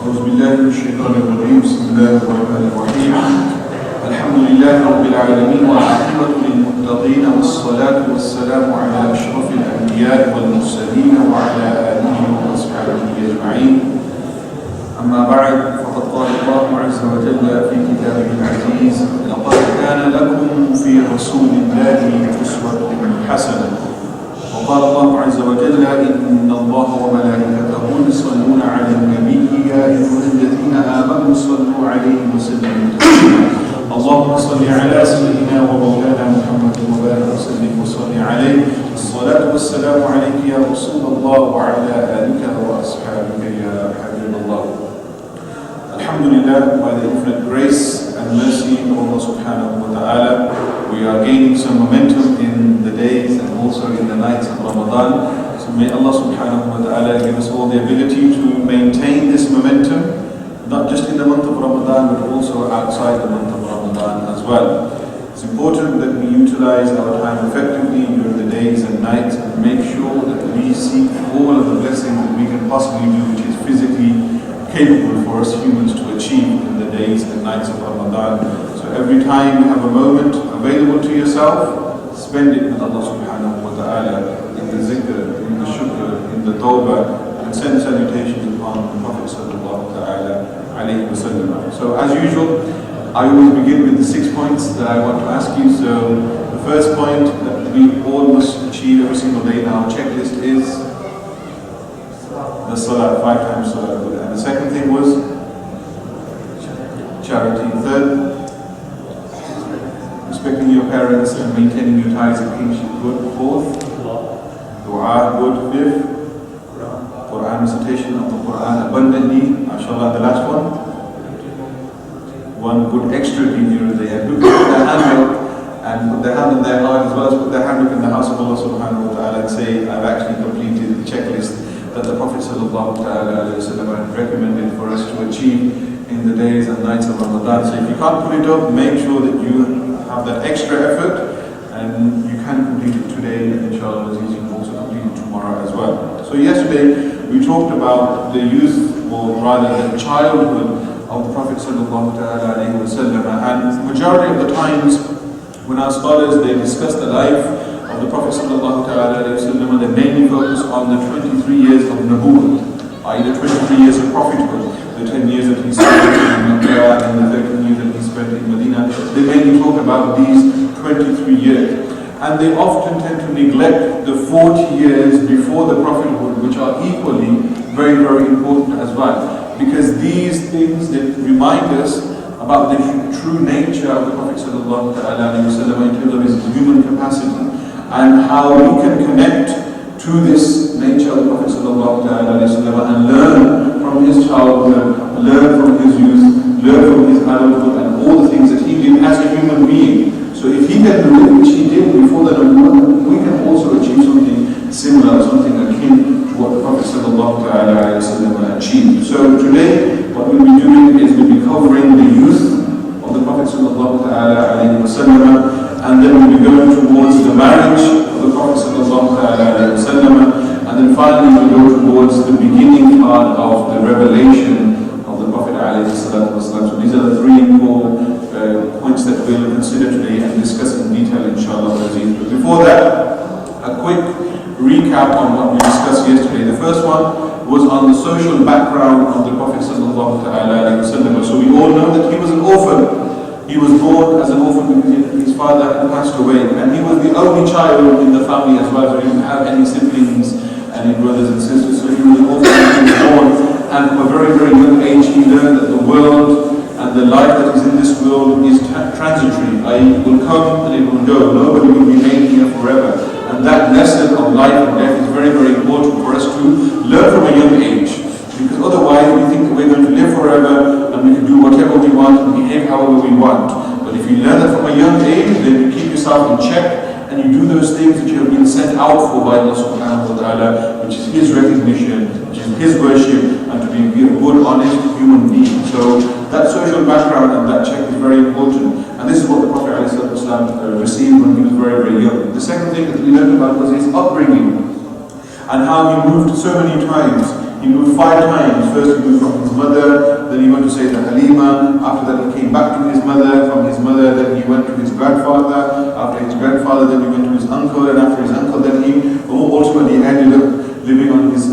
أعوذ بالله من الشيطان الرجيم بسم الله الرحمن الرحيم الحمد لله رب العالمين والعاقبة للمتقين والصلاة والسلام على أشرف الأنبياء والمرسلين وعلى آله وأصحابه أجمعين أما بعد فقد قال الله عز وجل في كتابه العزيز لقد كان لكم في رسول الله أسوة حسنة وقال الله عز وجل إن الله وملائكته يصلون على النبي يا أيها الذين آمنوا صلوا عليه وسلموا تسليما اللهم صل على سيدنا ومولانا محمد وبارك وسلم وصل عليه الصلاة والسلام عليك يا رسول الله وعلى آلك وأصحابك يا حبيب الله. Alhamdulillah, by the infinite grace and mercy of Allah subhanahu wa ta'ala, we are gaining some momentum in the days and also in the nights of Ramadan. So may Allah subhanahu wa ta'ala give us all the ability to maintain this momentum, not just in the month of Ramadan, but also outside the month of Ramadan as well. It's important that we utilize our time effectively during the days and nights and make sure that we seek all of the blessings that we can possibly do, which is physically capable for us humans to achieve in the days and nights of Ramadan. So every time you have a moment available to yourself, spend it with Allah subhanahu wa ta'ala in the zikr, in the shukr, in the tawbah, and send salutations upon the Prophet sallallahu ta'ala alayhi wa sallam. So as usual, I always begin with the 6 points that I want to ask you. So the first point that we all must achieve every single day in our checklist is the salah, 5 times salah. And the second thing was charity. Third, respecting your parents and maintaining your ties of kinship. Good. Fourth, dua. Good. Fifth, Quran recitation of the Quran abundantly. MashaAllah. The last one good extra deed during the day. Who can put their hand up and put their hand on their heart as well as put their hand up in the house of Allah subhanahu wa ta'ala and say, I've actually completed the checklist that the Prophet sallallahu ta'ala recommended for us to achieve in the days and nights of Ramadan. So if you can't put it up, make sure that you have that extra effort and you can complete it today, and inshallah you can also complete it tomorrow as well. So yesterday we talked about the youth, or rather the childhood of the Prophet sallallahu ta'ala alayhi wa sallam, and majority of the times when our scholars they discuss the life of the Prophet sallallahu ta'ala alayhi wa sallam, they mainly focus on the 23 years of Nabuwwat, i.e. the 23 years of prophethood, the 10 years that he spent in Makkah and the 13 years that he spent in Medina. They mainly talk about these 23 years. And they often tend to neglect the 40 years before the prophethood, which are equally very, very important as well. Because these things that remind us about the true nature of the Prophet sallallahu ta'ala alayhi wa sallam in terms of his human capacity, and how we can connect to this nature of the Prophet sallallahu ta'ala alayhi wa sallam and learn from his childhood, learn from his youth, learn from his adulthood and all the things that he did as a human being. So if he can do it, which he did before the Nabuwwat, we can also achieve something similar, something akin to what the Prophet sallallahu ta'ala alayhi wa sallam achieved. So today, what we'll be doing is we'll be covering the youth of the Prophet sallallahu ta'ala alayhi wa sallam, and then we'll be going towards the marriage of the Prophet sallallahu ta'ala alayhi wa sallam, and then finally we'll go towards the beginning part of the revelation of the Prophet alayhi salatu wasalam. So these are the 3 core points that we'll consider today and discuss in detail inshallah. But before that, a quick recap on what we discussed yesterday. The first one was on the social background of the Prophet sallallahu ta'ala alayhi wa sallam. So we all know that he was an orphan. He was born as an orphan because his father had passed away, and he was the only child in the family as well, so he didn't have any siblings, any brothers and sisters, so he was an orphan when he was born. And from a very, very young age he learned that the world and the life that is in this world is transitory, i.e. it will come and it will go. Nobody will remain here forever. And that lesson of life and death is very, very important for us to learn from a young age. Because otherwise we think that we're going to live forever and we can do whatever we want and behave however we want. But if you learn that from a young age, then you keep yourself in check and you do those things that you have been sent out for by Allah subhanahu wa ta'ala, which is His recognition, which is His worship, and to be a good, honest human being. So that social background and that check is very important. And this is what the Prophet ﷺ received when he was very, very young. The second thing that we learned about was his upbringing and how he moved so many times. He moved 5 times. First he moved from his mother, went to his grandfather, after his grandfather then he went to his uncle, and after his uncle then he ultimately ended up living on his,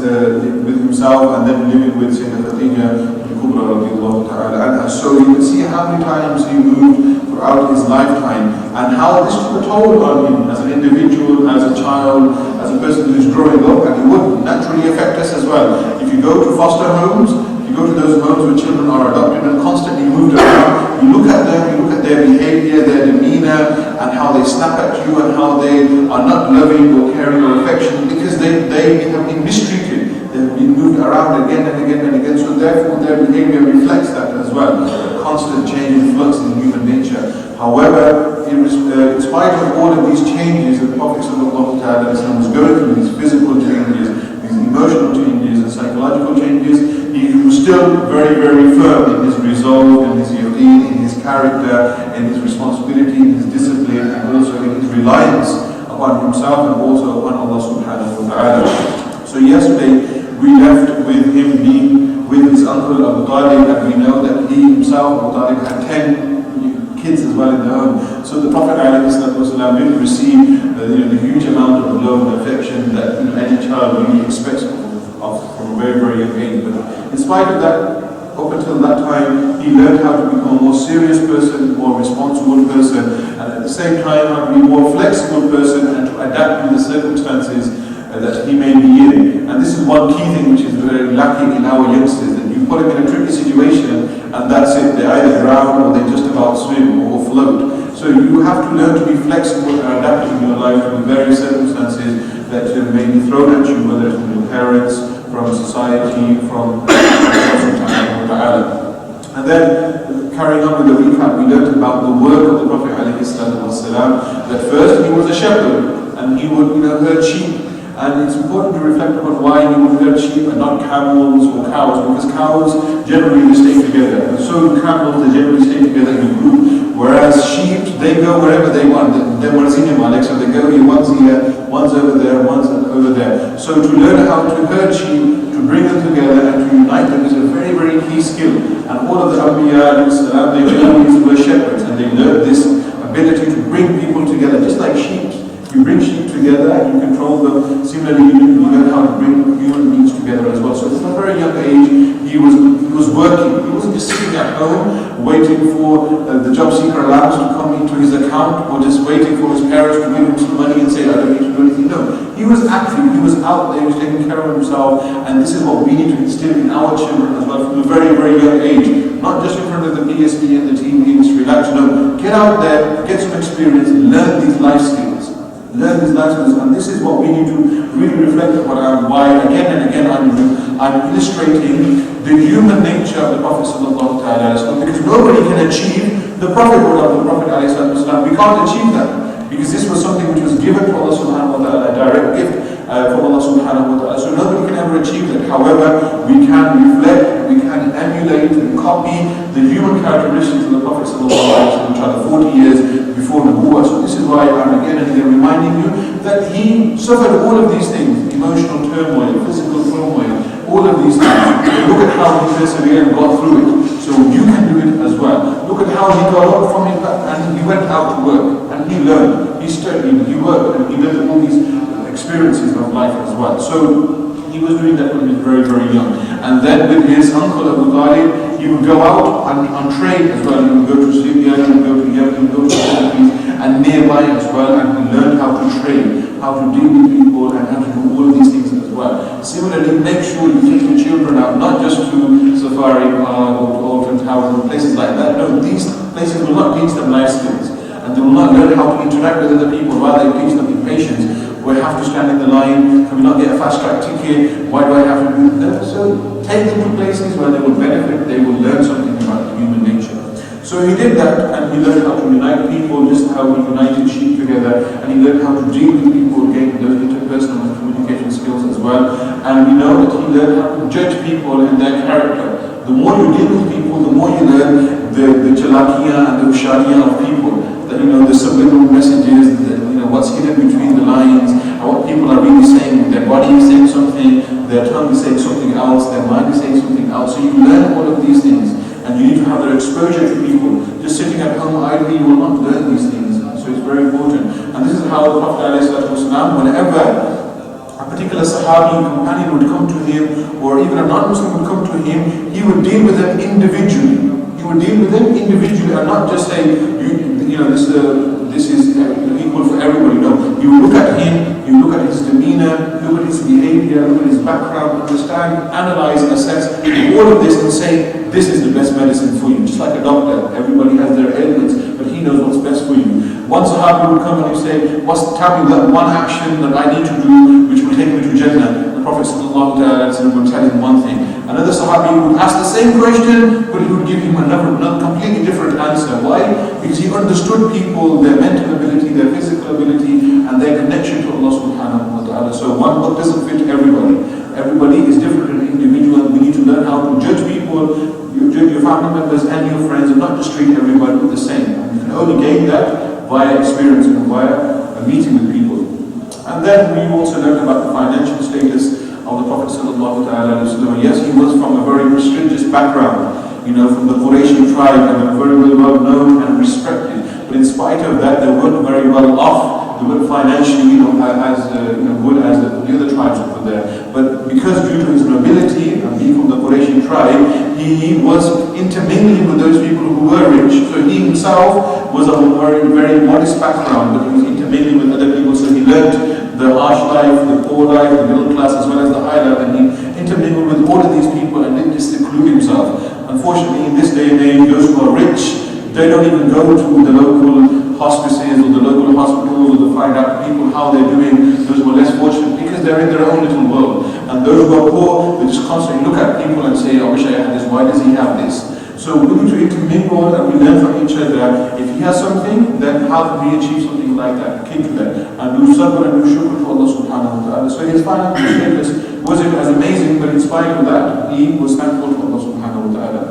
with himself and then living with Sayyidah Khadija al-Kubra radiallahu ta'ala anha. So you can see how many times he moved throughout his lifetime and how this took a toll on him as an individual, as a child, as a person who's growing up, and it would naturally affect us as well. If you go to foster homes, if you go to those homes where children are adopted and constantly moved around, you look at them, you look at their behavior, their demeanor, and how they snap at you and how they are not loving or caring or affection because they have been mistreated. They've been moved around again and again and again, so therefore their behavior reflects that as well. A constant change and flux in human nature. However, in spite of all of these changes that the Prophet ﷺ was going through, these physical changes, these emotional changes and psychological changes, he was still very, very firm in his resolve, in his yaqeen, in his character, in his responsibility, in his discipline, and also in his reliance upon himself and also upon Allah subhanahu wa ta'ala. So yesterday we left with him being with his uncle Abu Talib, and we know that he himself, Abu Talib, had 10 kids as well in the home. So the Prophet ﷺ didn't receive the huge amount of love and affection that any child really expects from a very, very young age. But in spite of that, up until that time, he learned how to become a more serious person, more responsible person, and at the same time how to be a more flexible person and to adapt to the circumstances that he may be in. And this is one key thing which is very lacking in our youngsters, that you put them in a tricky situation and that's it, they either drown or they just about swim or float. So you have to learn to be flexible and adapting your life to the various circumstances that may be thrown at you, whether it's from your parents, from society, from Allah. And then, carrying on with the recap, we learned about the work of the Prophet ﷺ, that first he was a shepherd, and he would herd sheep. And it's important to reflect upon why he would herd sheep and not camels or cows, because cows generally stay together, and so camels, they generally stay together in a group, whereas sheep, they go wherever they want. They're so they go here, one's over there, one's over there. So to learn how to herd sheep, to bring them together and to unite them is a very, very key skill. And all of the Anbiya, they generally were shepherds, and they learned this ability to bring people together, just like sheep. You bring sheep together and you control them. Similarly, you learn how to bring human beings together as well. So from a very young age, he was working. He wasn't just sitting at home waiting for the job seeker allowance to come into his account, or just waiting for his parents to give him some money and say, I don't need to do anything. No, he was active. He was out there. He was taking care of himself. And this is what we need to instill in our children as well from a very, very young age. Not just in front of the PSP and the TV industry. No, get out there, get some experience, learn these life skills. Learn these life skills, and this is what we need to really reflect upon, why again and again I'm illustrating the human nature of the Prophet ﷺ, because nobody can achieve the prophethood of the Prophet ﷺ. We can't achieve that, because this was something which was given to Allah subhanahu wa ta'ala, a direct gift from Allah subhanahu wa ta'ala. So nobody can ever achieve that. However, we can reflect, we can emulate and copy the human characteristics of the Prophet ﷺ, which are the 40 years before Nubuwwah. So this is why I'm again and again reminding you that he suffered all of these things, emotional turmoil, physical turmoil, all of these things. Look at how he persevered and got through it. So you can do it as well. Look at how he got up from it and he went out to work and he learned, he studied, he worked, and he did all these experiences of life as well. So he was doing that when he was very, very young. And then with his uncle Abu Talib, he would go out on trade as well. He would go to Syria, he would go to Yemen, he would go to the Philippines, and nearby as well, and he learned how to trade, how to deal with people, and how to do all of these things as well. Similarly, make sure you take your children out, not just to Safari Park or to Alton Towers and places like that. No, these places will not teach them life skills, and they will not learn how to interact with other people, rather they teach them patience. We have to stand in the line, can we not get a fast track ticket, why do I have to do that? So take them to places where they will benefit, they will learn something about human nature. So he did that, and he learned how to unite people, just how he united sheep together, and he learned how to deal with people, gain those interpersonal communication skills as well. And we know that he learned how to judge people and their character. The more you deal with people, the more you learn the jalakiya and the ushariya of people. That the subliminal messages, what's hidden between the lines, and what people are really saying. Their body is saying something, their tongue is saying something else, their mind is saying something else. So you learn all of these things. and you need to have their exposure to people. Just sitting at home idly, you will not learn these things. So it's very important. And this is how the Prophet ﷺ, whenever a particular Sahabi companion would come to him, or even a non-Muslim would come to him, he would deal with them individually. He would deal with them individually and not just say, this is equal for everybody. No, you look at him, you look at his demeanor, look at his behavior, look at his background, understand, analyze, assess all of this and say, this is the best medicine for you. Just like a doctor, everybody has their ailments, but he knows what's best for you. One Sahabi would come and he'd say, tell me that one action that I need to do which will take me to Jannah. The Prophet ﷺ would tell him one thing. Another Sahabi would ask the same question, but he would give him another completely different answer. Why? Because he understood people, their mental ability, their physical ability, and their connection to Allah subhanahu wa ta'ala. So one book doesn't fit everybody. Everybody is different and individual. We need to learn how to judge people, judge your family members and your friends, and not just treat everybody the same. And you can only gain that via experience and via meeting with people. And then we also learned about the financial status of the Prophet ﷺ. Yes, he was from a very prestigious background, from the Quraysh tribe, and very well known and respected. But in spite of that, they weren't very well off. They weren't financially, as good as the other tribes over there. But because due to his nobility and being from the Quraysh tribe, he was intermingling with those people who were rich. So he himself was of a very, very modest background, but he was intermingling with other people. So he learned the harsh life, the poor life, the middle class, as well as the high life, and he intermingled with all of these people and didn't just seclude himself. Unfortunately, in this day and age, those who are rich, they don't even go to the local hospices or the local hospitals or to find out people how they're doing. Those who are less fortunate, because they're in their own little world. And those who are poor, they just constantly look at people and say, I wish I had this, why does he have this? So we need to intermingle and we learn from each other. If he has something, then how can we achieve something like that? Keep to that. And do sabr and do shukr to Allah subhanahu wa ta'ala. So his financial status wasn't as amazing, but in spite of that, he was thankful to Allah subhanahu wa ta'ala.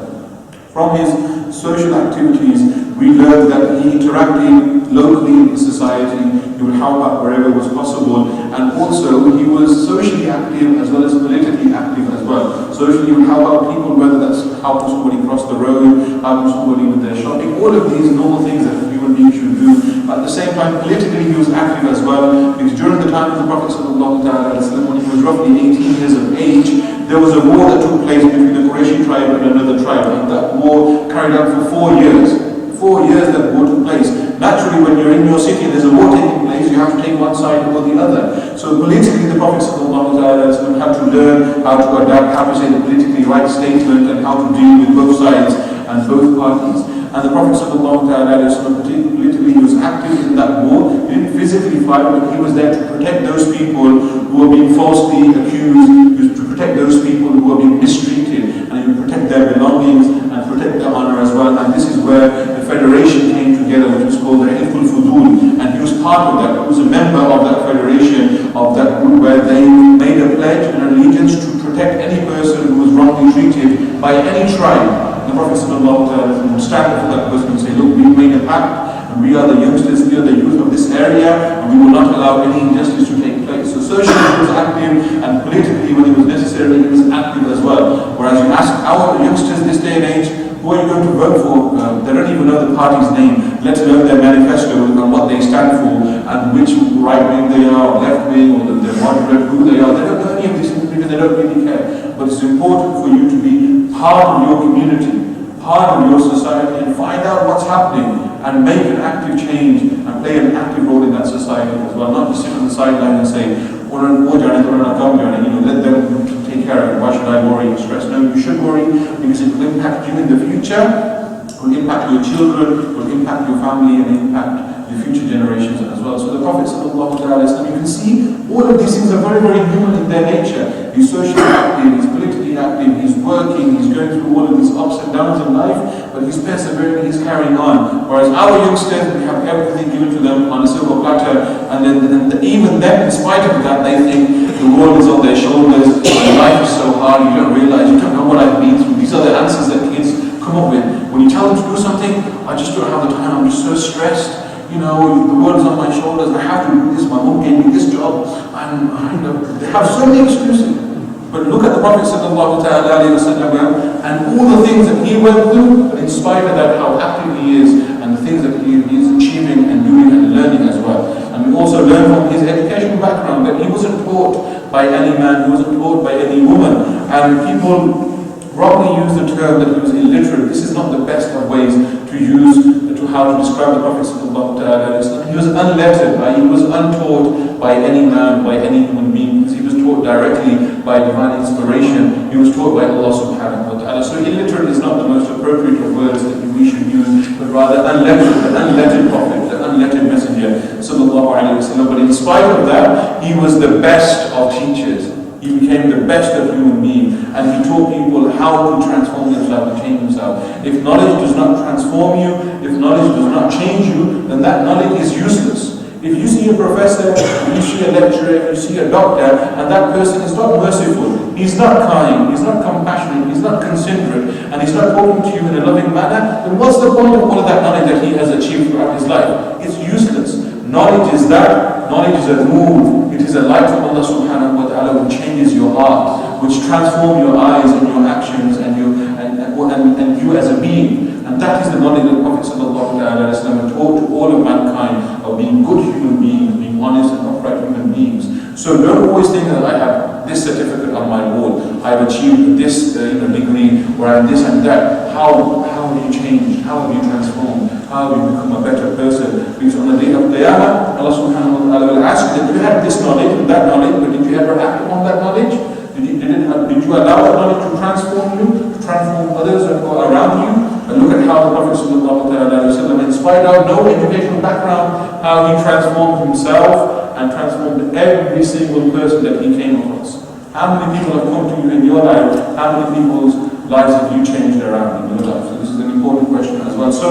From his social activities, we learned that he interacted locally in society. He would help out wherever was possible, and also he was socially active as well as politically active as well. Socially, he would help out people, whether that's helping somebody cross the road, helping somebody with their shopping, all of these normal things that a human being should do. At the same time, politically, he was active as well, because during the time of the Prophet ﷺ, when he was roughly 18 years of age, there was a war that took place between the Quraysh tribe and another tribe, and that war carried out for 4 years. 4 years that war took place. Naturally, when you're in your city and there's a war taking place, you have to take one side or the other. So politically, the Prophet ﷺ had to learn how to adapt, how to say the politically right statement, and how to deal with both sides and both parties. And the Prophet ﷺ, politically, he was active in that war. He didn't physically fight, but he was there to protect those people who were being falsely accused, to protect those people who were being mistreated, and he would protect their belongings and protect their honor as well. And this is where the federation came together, which was called the Hilf al-Fudul, and he was part of that. He was a member of that federation, of that group, where they made a pledge and allegiance to protect any person who was wrongly treated by any tribe. The Prophet would stand up for that person and say, look, we made a pact, and we are the youngsters, we are the youth of this area, and we will not allow any injustice to take place. So socially he was active, and politically when it was necessary, he was active as well. Whereas you ask our youngsters this day and age, who are you going to vote for? They don't even know the party's name, let alone their manifesto and what they stand for, and which right wing they are, or left wing, or they're moderate, who they are. They don't know any of these things because they don't really care. But it's important for you to be part of your community, part of your society, and find out what's happening and make an active change and play an active role in that society as well. Not just sit on the sideline and say, let them take care of it. Why should I worry and stress? No, you should worry, because it will impact you in the future, will impact your children, will impact your family, and impact the future generations as well. So the Prophet ﷺ, you can see all of these things are very, very human in their nature. He's socially active, he's politically active, he's working, he's going through all of these ups and downs in life, but he's persevering, he's carrying on. Whereas our youngsters, we have everything given to them on a silver platter, and then even then, in spite of that, they think the world is on their shoulders, and life is so hard, you don't realize, you don't know what I've been through. These are the answers that kids come up with. When you tell them to do something, I just don't have the time, I'm just so stressed. The world is on my shoulders, I have to do this, my mom gave me this job, and they have so many excuses. But look at the Prophet ﷺ and all the things that he went through, but in spite of that, how happy he is and the things that he is achieving and doing and learning as well. And we also learn from his educational background that he wasn't taught by any man, he wasn't taught by any woman. And people wrongly use the term that he was illiterate. This is not the best of ways to use to how to describe the Prophet ﷺ. He was unlettered, he was untaught by any man, by any human being. He was taught directly by divine inspiration. He was taught by Allah subhanahu wa ta'ala. So illiterate is not the most appropriate of words that we should use, but rather unlettered, the unlettered Prophet, the unlettered messenger sallallahu alayhi wa sallam. But in spite of that, he was the best of teachers. He became the best of human beings, and he taught people how to transform themselves and change themselves. If knowledge does not transform you, if knowledge does not change you, then that knowledge is useless. If you see a professor, if you see a lecturer, if you see a doctor, and that person is not merciful, he's not kind, he's not compassionate, he's not considerate, and he's not talking to you in a loving manner, then what's the point of all of that knowledge that he has achieved throughout his life? It's useless. Knowledge is that. Knowledge is a nur. It is a light from Allah subhanahu wa ta'ala which changes your heart, which transforms your eyes and your actions and you as a being. And that is the knowledge that the Prophet sallallahu alaihi wasallam taught to all of mankind, of being good human beings, being honest and upright human beings. So don't always think that I have this certificate on my wall, I've achieved this degree, or I'm this and that. How have you changed? How have you transformed? How have you become a better person? Because on the day of Qiyamah, Allah subhanahu wa ta'ala will ask you, did you have this knowledge and that knowledge, but did you ever act upon that knowledge? Did you allow that knowledge to transform you, to transform others around you? And look at how the Prophet sallallahu alaihi wasallam, in spite of no educational background, how he transformed himself and transformed every single person that he came across. How many people have come to you in your life? How many people's lives have you changed around in your life? So this is an important question as well. So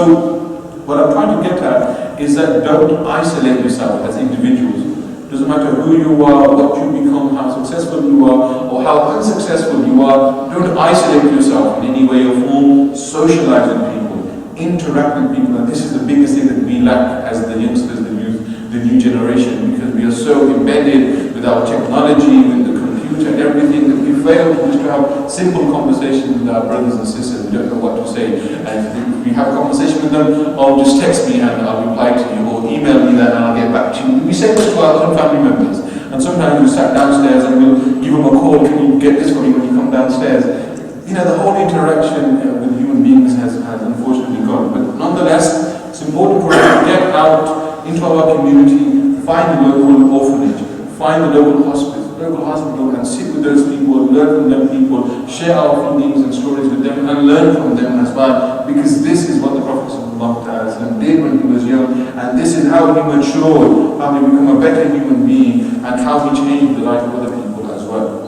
what I'm trying to get at is that don't isolate yourself as individuals. It doesn't matter who you are, what you become, how successful you are, or how unsuccessful you are. Don't isolate yourself in any way or form. Socialize with people, interact with people, and this is the biggest thing that we lack as the youngsters, the youth, the new generation, because we are so embedded with our technology, with the computer, everything, that we fail just to have simple conversations with our brothers and sisters. We don't know what to say, and if we have a conversation with them, oh, just text me and I'll reply to you, or email me that and I'll get back to you. We say this to our own family members, and sometimes we sat downstairs and we'll give them a call, can you get this for me when you come downstairs? The whole interaction with human beings has unfortunately gone, but nonetheless, it's important for us to get out into our community, find the local orphanage, find the local hospital, and sit with those people, learn from them people, share our feelings and stories with them, and learn from them as well, because this is what the Prophet ﷺ did when he was young, and this is how he matured, how he became a better human being, and how he changed the life of other people as well.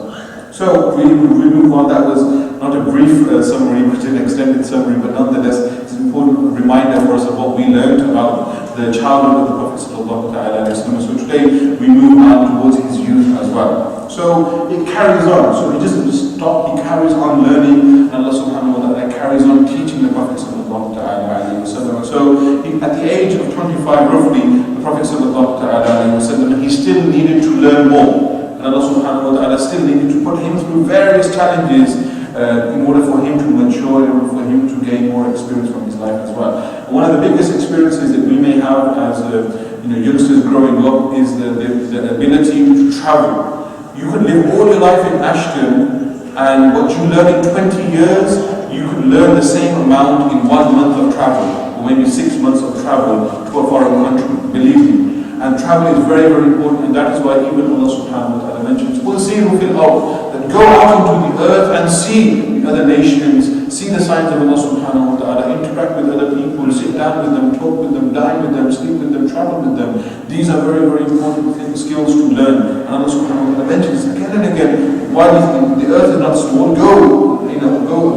So we move on. That was not a brief summary, but an extended summary, but nonetheless it's an important reminder for us of what we learned about the childhood of the Prophet ﷺ. So today we move on towards his youth as well. So it carries on. So he doesn't stop, he carries on learning, and Allah subhanahu wa ta'ala carries on teaching the Prophet ﷺ. So at the age of 25 roughly, the Prophet ﷺ, he still needed to learn more. And Allah subhanahu wa ta'ala still needed to put him through various challenges in order for him to mature, in order for him to gain more experience from his life as well. And one of the biggest experiences that we may have as youngsters growing up is the ability to travel. You could live all your life in Ashton, and what you learn in 20 years, you could learn the same amount in 1 month of travel, or maybe 6 months of travel to a foreign country, believe me. And travel is very, very important, and that is why even Allah subhanahu wa ta'ala mentions, وَسِيرُوا فِي الْأَرْضِ, that go out into the earth and see the other nations, see the signs of Allah subhanahu wa ta'ala, interact with other people, sit down with them, talk with them, dine with them, sleep with them, travel with them. These are very, very important skills to learn. And Allah subhanahu wa ta'ala mentions again and again, why do you think the earth is not small? Go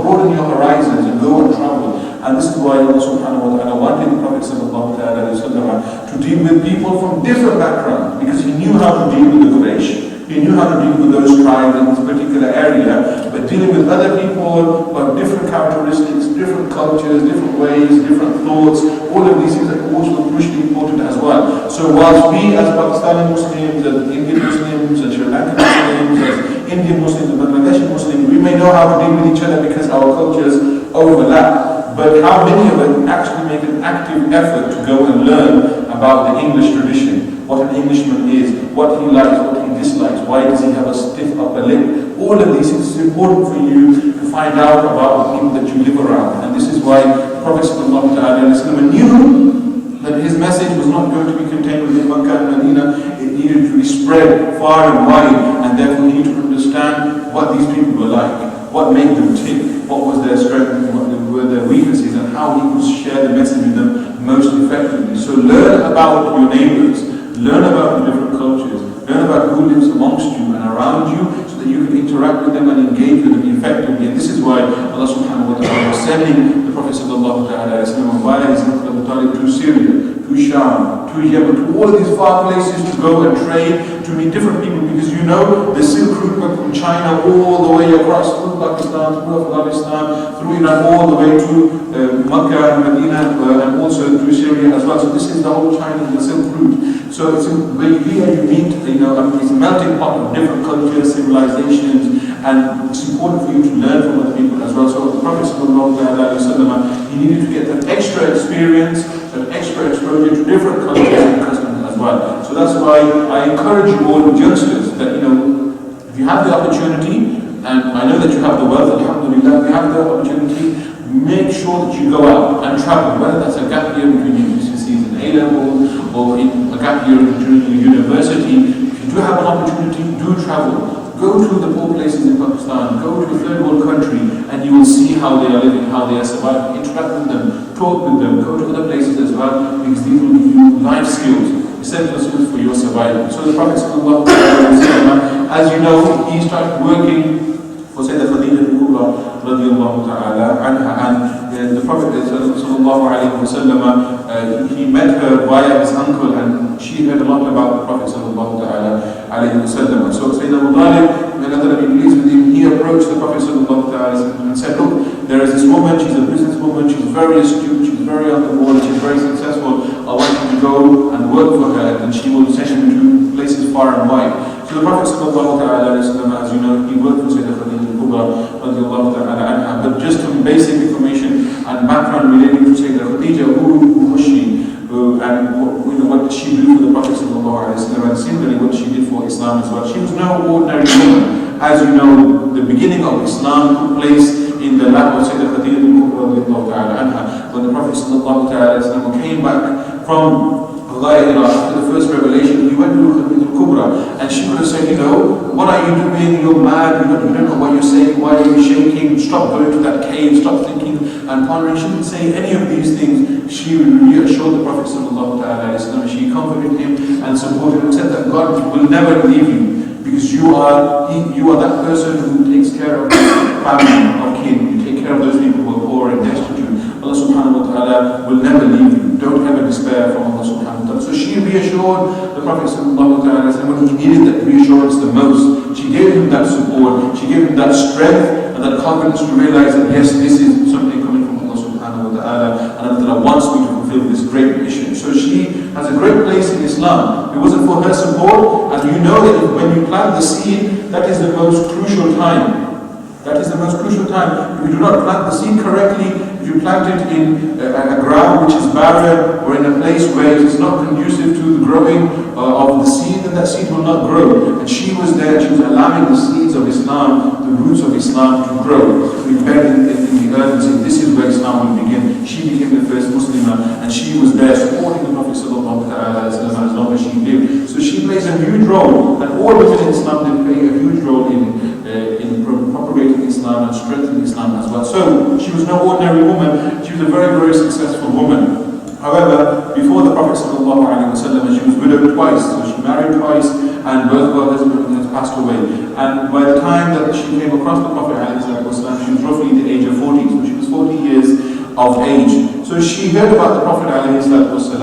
broaden your horizons and go and travel. And this is why Allah subhanahu wa ta'ala wanted the Prophet sallallahu alaihi wasallam to deal with people from different backgrounds, because he knew how to deal with the Quraysh. He knew how to deal with those tribes in this particular area, but dealing with other people who have different characteristics, different cultures, different ways, different thoughts, all of these things are also crucially important as well. So whilst we as Pakistani Muslims, as Indian Muslims, as Sri Lankan Muslims, as Indian Muslims, the Bangladeshi Muslims, we may know how to deal with each other because our cultures overlap. But how many of us actually make an active effort to go and learn about the English tradition, what an Englishman is, what he likes, what he dislikes, why does he have a stiff upper lip? All of these things is important for you to find out about the people that you live around. And this is why Prophet ﷺ knew that his message was not going to be contained within Makkah and Medina. It needed to be spread far and wide, and therefore he needed to understand what these people were like, what made them tick, what was their strength, and what were their weaknesses, and how he could share the message with them most effectively. So learn about your neighbors, learn about the different cultures, learn about who lives amongst you and around you, so that you can interact with them and engage with them effectively. And this is why Allah subhanahu wa ta'ala was sending the Prophet sallallahu ta'ala via his uncle Abu Talib to Syria, to Sham, to Yemen, to all these far places to go and trade, to meet different people, because you know the Silk Route went from China all the way across through Pakistan, through Afghanistan, through Iran, all the way to Makkah and Medina, and also through Syria as well. So this is the whole China, the Silk Route. So it's when here you meet, it's a melting pot of different cultures, civilizations, and it's important for you to learn from other people as well. So the Prophet ﷺ, he needed to get that extra experience, that extra exposure to different cultures and customs as well. So that's why I encourage you all, youngsters, that if you have the opportunity, and I know that you have the wealth, alhamdulillah, if you have the opportunity, make sure that you go out and travel, whether that's a gap year between universities and A-level, or in a gap year during your university. If you do have an opportunity, do travel. Go to the poor places in Pakistan, go to a third world country, and you will see how they are living, how they are surviving. Interact with them, talk with them, go to other places as well, because these will give you life skills, essential skills for your survival. So the Prophet ﷺ, as you know, he started working for Sayyidah Khadija al-Kubra radiallahu ta'ala anha, and the Prophet sallallahu alayhi wa sallam, he met her via his uncle, and she heard a lot about the Prophet sallallahu ta'ala alayhi wa sallam. So Sayyidina Abu Talib, may Allah be pleased with him, he approached the Prophet sallallahu ta'ala and said, look, there is this woman, she's a businesswoman, she's very astute, she's very on the ball, she's very successful. I want you to go and work for her, and she will send you to places far and wide. So the Prophet sallallahu ta'ala, as you know, he worked for Sayyidah Khadija al-Kubra radiallahu ta'ala anha. But just some basic information and background relating to Sayyidah Khadija, who was she, and what did she do for the Prophet sallallahu alayhi wa sallam, and similarly what she did for Islam as well. She was no ordinary woman. As you know, the beginning of Islam took place in the lap of Sayyidah Khadija al-Kubra radiallahu ta'ala anha. When the Prophet sallallahu ta'ala sallam came back from after the first revelation, he went to Khadija al-Kubra, and she would have said, what are you doing? You're mad, you don't know what you're saying, why are you shaking? Stop going to that cave, stop thinking and pondering. She didn't say any of these things. She reassured the Prophet sallallahu alaihi wasallam, she comforted him and supported him, said that God will never leave you, because you are that person who takes care of family, of kin, you take care of those people who are poor and destitute. Allah subhanahu wa ta'ala will never leave you. Don't ever despair from Allah subhanahu wa ta'ala. So she reassured the Prophet sallallahu alaihi wasallam when he needed that reassurance the most. She gave him that support, she gave him that strength and that confidence to realize that yes, this is something coming from Allah subhanahu wa ta'ala, and Allah wants me to fulfill this great mission. So she has a great place in Islam. It wasn't for her support, and you know that when you plant the seed, that is the most crucial time. That is the most crucial time. If you do not plant the seed correctly, if you plant it in a ground which is barren, or in a place where it is not conducive to the growing of the seed, then that seed will not grow. And she was there, she was allowing the seeds of Islam, the roots of Islam to grow, to be embedded in the earth, and saying, this is where Islam will begin. She became the first Muslimah, and she was there supporting the Prophet sallallahu alaihi wasallam as long as she lived. So she plays a huge role, and all women in Islam, they play a huge role in propagating Islam and strengthening Islam as well. So she was no ordinary woman, she was a very, very successful woman. However, before the Prophet ﷺ, she was widowed twice, so she married twice, and both of her husbands had passed away. And by the time that she came across the Prophet ﷺ, she was roughly the age of 40, so she was 40 years of age. So she heard about the Prophet ﷺ,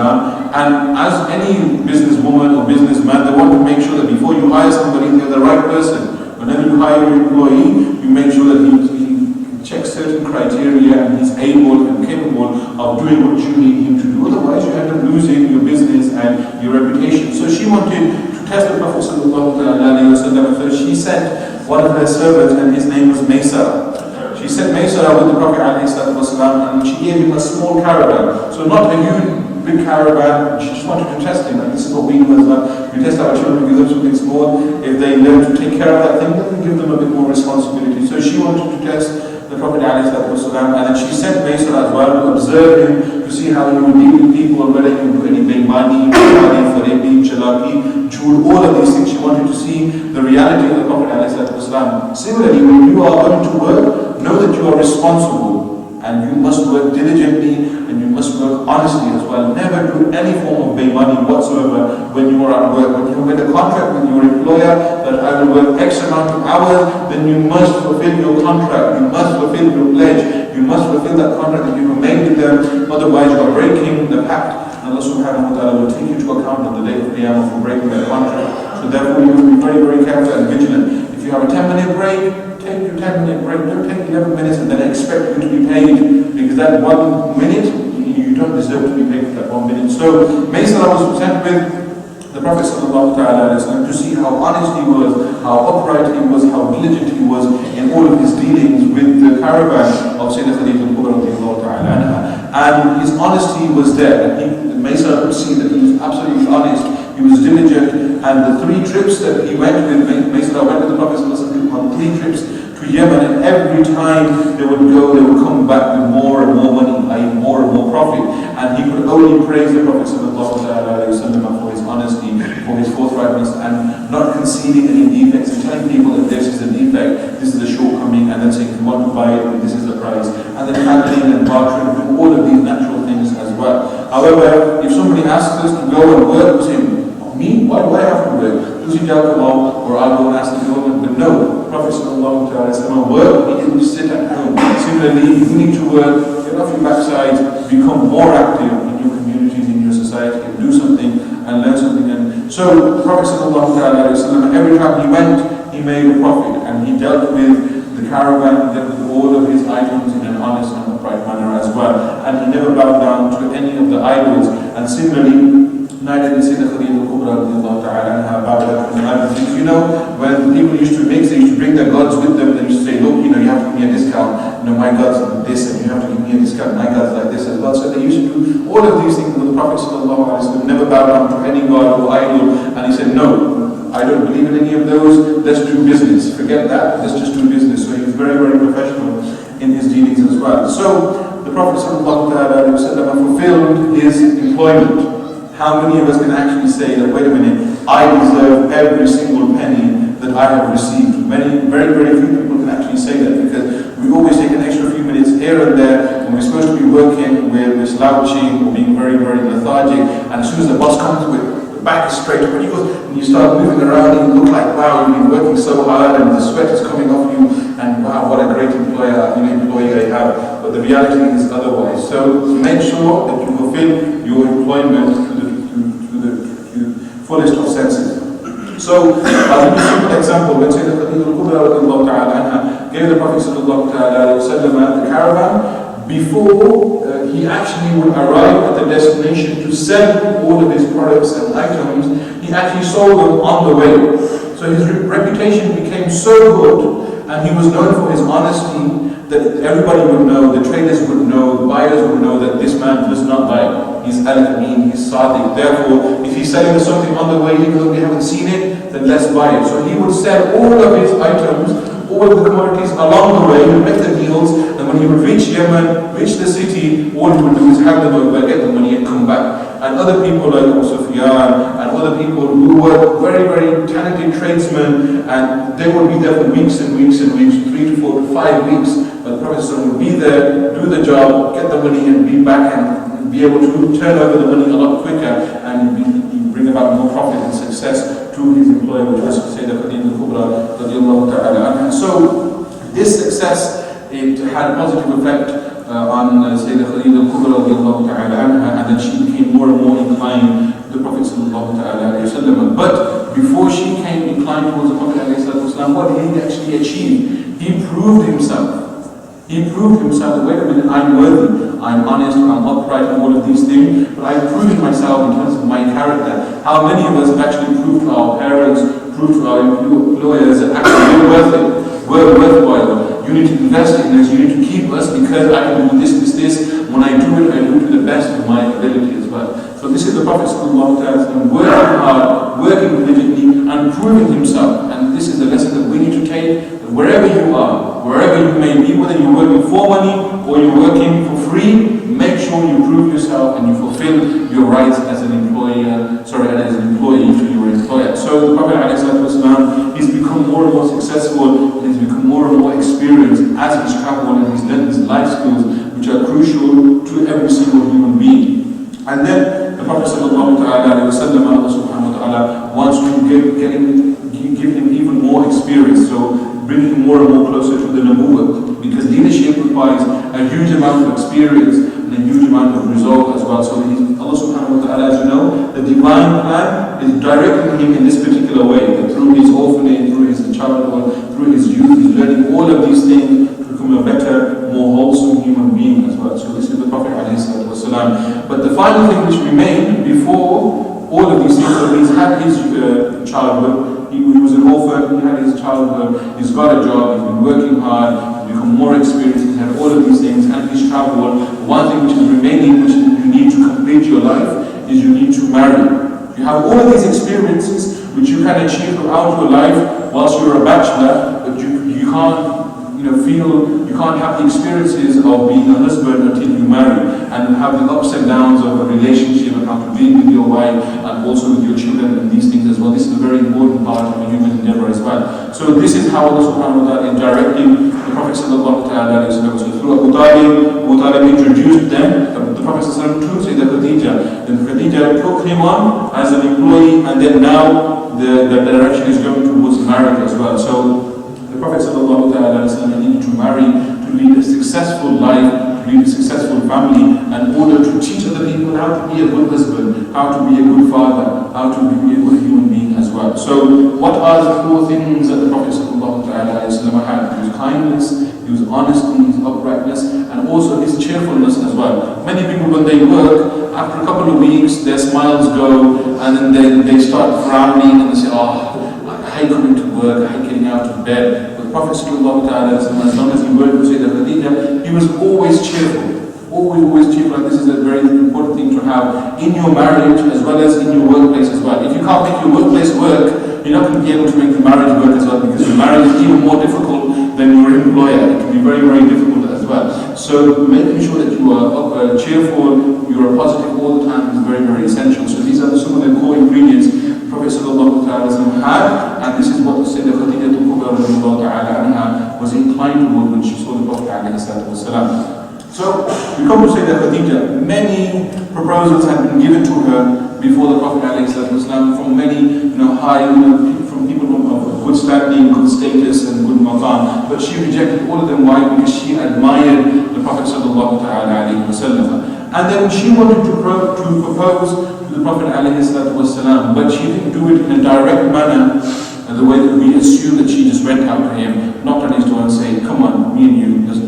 and as any businesswoman or businessman, they want to make sure that before you hire somebody, they're the right person. Whenever you hire an employee, you make sure that he checks certain criteria and he's able and capable of doing what you need him to do. Otherwise, you end up losing your business and your reputation. So she wanted to test the Prophet sallallahu alaihi wasallam. So she sent one of her servants, and his name was Maysara. She sent Maysara with the Prophet ﷺ, and she gave him a small caravan. So not a huge big caravan, she just wanted to test him, and this is what we do as well. We test our children, we give them something small. If they learn to take care of that thing, then we give them a bit more responsibility. So she wanted to test the Prophet ﷺ, and then she sent Maysara as well to observe him, to see how he would deal with people, whether he would do any beimani, farebi, chalaki, jhool, all of these things. She wanted to see the reality of the Prophet ﷺ. Similarly, when you are going to work, know that you are responsible, and you must work diligently, and you must work honestly as well. Never do any form of beimani whatsoever when you are at work. When you made a contract with your employer that I will work X amount of hours, then you must fulfill your contract, you must fulfill your pledge, you must fulfill that contract that you have made with them, otherwise you are breaking the pact. And Allah subhanahu wa ta'ala will take you to account on the day of Qiyamah for breaking that contract. So therefore you must be very, very careful and vigilant. If you have a 10-minute break, take your 10-minute break, don't take 11 minutes and then expect you to be paid, because that 1 minute, you don't deserve to be paid for that 1 minute. So Maysara was sent with the Prophet ﷺ to see how honest he was, how upright he was, how diligent he was in all of his dealings with the caravan of Sayyidah Khadija al-Kubra. And his honesty was there. Maysara could see that he was absolutely honest, he was diligent, and the 3 trips that he went with, Maysara went with the Prophet ﷺ on 3 trips to Yemen, and every time they would go, they would come back with more and more money, i.e. more and more profit. And he could only praise the Prophet ﷺ for his honesty, for his forthrightness, and not conceding any defects, and telling people that this is a defect, this is a shortcoming, and then saying, if you want to buy it, this is the price. And then handling and bartering, and all of these natural things as well. However, if somebody asks us to go and work with him, me? Why do I have to work? Or I'll go and ask the government. But no, the Prophet ﷺ work, he didn't sit at home. Similarly, you need to work, get off your backside, become more active in your communities, in your society, and do something and learn something. And so the Prophet ﷺ, every time he went, he made a profit, and he dealt with the caravan, he dealt with all of his items in an honest and upright manner as well. And he never bowed down to any of the idols. And similarly, neither did Sayyidah Khadija al-Kubra bowed down to any other things. You know, when people used to mix, they used to bring their gods with them. They used to say, look, you have to give me a discount. My God's like this, and you have to give me a discount. My God's like this as well. So they used to do all of these things. But the Prophet ﷺ never bowed down to any god or idol. And he said, no, I don't believe in any of those. Let's do business. Forget that. Let's just do business. So he was very, very professional in his dealings as well. So the Prophet ﷺ fulfilled his employment. How many of us can actually say that, wait a minute, I deserve every single penny that I have received? Very, very few people can actually say that, because we always take an extra few minutes here and there when we're supposed to be working, we're slouching or being very, very lethargic, and as soon as the boss comes with the back is straight, when you start moving around, you look like, wow, you've been working so hard and the sweat is coming off you, and wow, what a great employee I have. But the reality is otherwise. So make sure that you fulfill your employment to the fullest of senses. So, I'll give you a simple example. When Sayyidah Khadija al-Kubra gave the Prophet ﷺ the caravan, before he actually would arrive at the destination to sell all of his products and items, he actually sold them on the way. So his reputation became so good, and he was known for his honesty, that everybody would know, the traders would know, the buyers would know that this man does not lie. He's al-Amin, he's Sadiq. Therefore, if he's selling us something on the way, even though we haven't seen it, then let's buy it. So he would sell all of his items, all of the commodities along the way, he would make the deals, and when he would reach Yemen, reach the city, all he would do is hand them over, get the money and come back. And other people like Abu Sufyan and other people who were very, very talented tradesmen, and they would be there for weeks and weeks and weeks, 3 to 4 to 5 weeks. But the Prophet would be there, do the job, get the money and be back and be able to turn over the money a lot quicker and bring about more profit and success to his employer, which was Sayyidah Khadija al-Kubra radiallahu ta'ala anha. So this success, it had a positive effect on Sayyidah Khadija al-Kubra radiallahu ta'ala anha, and then she became more and more inclined to the Prophet sallallahu ta'ala alayhi wa sallam. But before she came inclined towards the Prophet alayhi wa sallam, what did he actually achieve? He proved himself. He proved himself that, wait a minute, I'm worthy, I'm honest, I'm upright, and all of these things, but I've proven myself in terms of my character. How many of us have actually proved to our parents, prove to our employers that actually we're worth it, we're worthwhile. You need to invest in us, you need to keep us because I can do this. When I do it to the best of my ability as well. So this is the Prophet ﷺ working hard, working diligently, and proving himself. And this is the lesson that we need to take. That wherever you are, wherever you may be, whether you're working for money or you're working for free, make sure you prove yourself and you fulfill your rights as an employee to your employer. So the Prophet ﷺ, he's become more and more successful, and he's become more and more experienced as he's traveled and he's learned his life skills, which are crucial to every single human being. And then the Prophet sallallahu alaihi wasallam, Allah subhanahu wa ta'ala wants to give him even more experience, so bring him more and more closer to the nubuwwah, because leadership requires a huge amount of experience and a huge amount of resolve as well. So Allah subhanahu wa ta'ala, as you know, the divine plan is directing him in this particular way, that through his orphanage, through his childhood, through his youth, he's learning all of these things to become a better, more wholesome human being as well. So this is the Prophet ﷺ. But the final thing which remained before all of these things, so he's had his childhood, he was an orphan, he had his childhood, he's got a job, he's been working hard, he's become more experienced, he's had all of these things, and he's traveled. One thing which is remaining, which you need to complete your life, is you need to marry. You have all of these experiences which you can achieve throughout your life whilst you're a bachelor, but you can't you can't have the experiences of being a husband until you marry and have the ups and downs of a relationship and how to deal with your wife and also with your children and these things as well. This is a very important part of a human endeavor as well. So this is how Allah subhanahu wa ta'ala is directing the Prophet sallallahu alaihi wasallam. So through Abu Talib introduced them, the Prophet sallallahu alaihi wasallam to Sayyidah Khadija. Then Khadija took him on as an employee, and then now the direction is going towards marriage as well. So the Prophet ﷺ needed to marry to lead a successful life, to lead a successful family, in order to teach other people how to be a good husband, how to be a good father, how to be a good human being as well. So what are the 4 things that the Prophet ﷺ had? He was kindness, he was honesty, his uprightness, and also his cheerfulness as well. Many people, when they work, after a couple of weeks, their smiles go, and then they start frowning and they say, I hate coming to work, I hate getting out of bed. But the Prophet ﷺ, as long as he worked with Sayyidah Khadija, he was always cheerful. Always cheerful, and this is a very important thing to have in your marriage as well as in your workplace as well. If you can't make your workplace work, you're not going to be able to make the marriage work as well, because your marriage is even more difficult than your employer. It can be very, very difficult as well. So making sure that you are cheerful, you are positive all the time is very, very essential. So these are some of the core ingredients the Prophet ﷺ had, and this is what Sayyidah Khadija was inclined toward when she saw the Prophet ﷺ. So we come to Sayyidah Khadija. Many proposals had been given to her before the Prophet ﷺ from many from people of good standing, good status and good maqam, but she rejected all of them. Why? Because she admired the Prophet ﷺ. And then she wanted to propose to the Prophet ﷺ, but she didn't do it in a direct manner, the way that we assume that she just went out to him, knocked on his door and said, come on, me and you, just